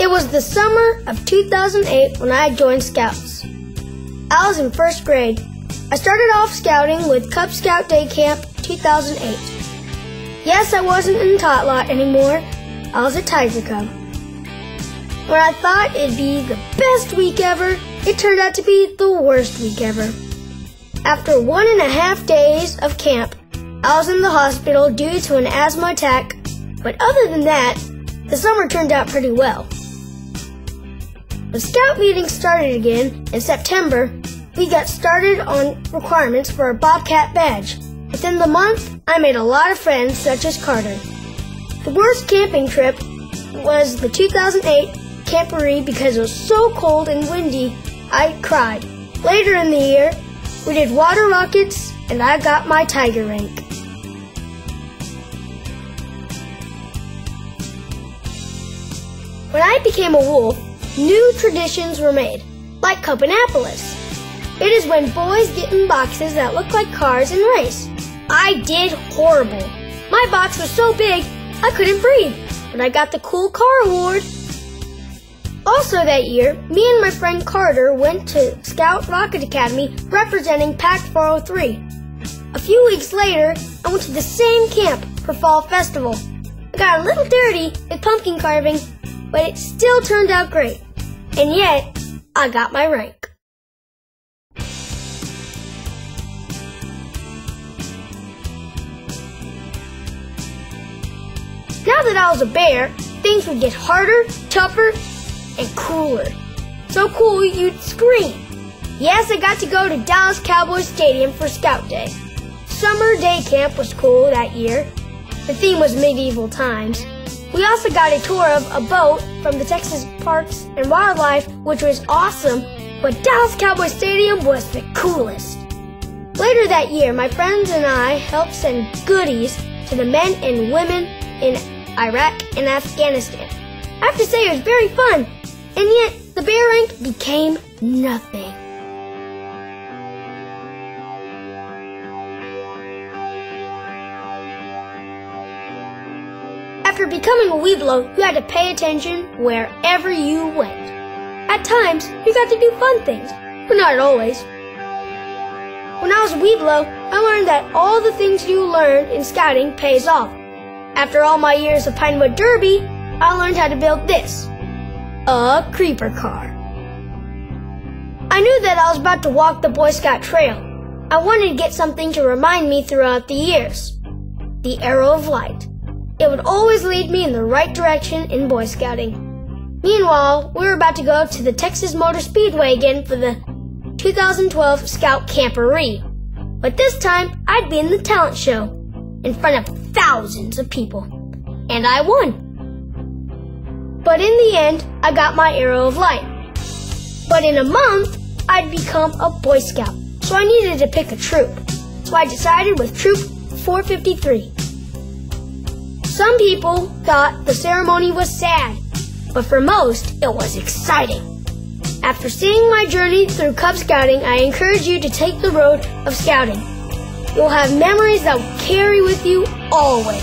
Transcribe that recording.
It was the summer of 2008 when I joined Scouts. I was in first grade. I started off scouting with Cub Scout Day Camp 2008. Yes, I wasn't in Tot Lot anymore. I was at Tiger Cub. When I thought it'd be the best week ever, it turned out to be the worst week ever. After 1.5 days of camp, I was in the hospital due to an asthma attack, but other than that, the summer turned out pretty well. When Scout meetings started again in September, we got started on requirements for a Bobcat badge. Within the month, I made a lot of friends such as Carter. The worst camping trip was the 2008 Camporee because it was so cold and windy, I cried. Later in the year, we did water rockets and I got my tiger rank. When I became a wolf, new traditions were made, like Cupanapolis. It is when boys get in boxes that look like cars and race. I did horrible. My box was so big, I couldn't breathe, but I got the cool car award. Also that year, me and my friend Carter went to Scout Rocket Academy representing Pack 403. A few weeks later, I went to the same camp for Fall Festival. I got a little dirty with pumpkin carving, but it still turned out great. And yet, I got my rank. Now that I was a bear, things would get harder, tougher, and cooler. So cool you'd scream. Yes, I got to go to Dallas Cowboys Stadium for Scout Day. Summer day camp was cool that year. The theme was medieval times. We also got a tour of a boat from the Texas Parks and Wildlife, which was awesome, but Dallas Cowboys Stadium was the coolest. Later that year, my friends and I helped send goodies to the men and women in Iraq and Afghanistan. I have to say it was very fun, and yet the bear rank became nothing. After becoming a Weeblo, you had to pay attention wherever you went. At times, you got to do fun things, but not always. When I was a Weeblo, I learned that all the things you learn in scouting pays off. After all my years of Pinewood Derby, I learned how to build this, a creeper car. I knew that I was about to walk the Boy Scout trail. I wanted to get something to remind me throughout the years, the arrow of light. It would always lead me in the right direction in Boy Scouting. Meanwhile, we were about to go to the Texas Motor Speedway again for the 2012 Scout Camporee. But this time, I'd be in the talent show, in front of thousands of people. And I won. But in the end, I got my arrow of light. But in a month, I'd become a Boy Scout, so I needed to pick a troop. So I decided with Troop 453. Some people thought the ceremony was sad, but for most, it was exciting. After seeing my journey through Cub Scouting, I encourage you to take the road of scouting. You'll have memories that will carry with you always.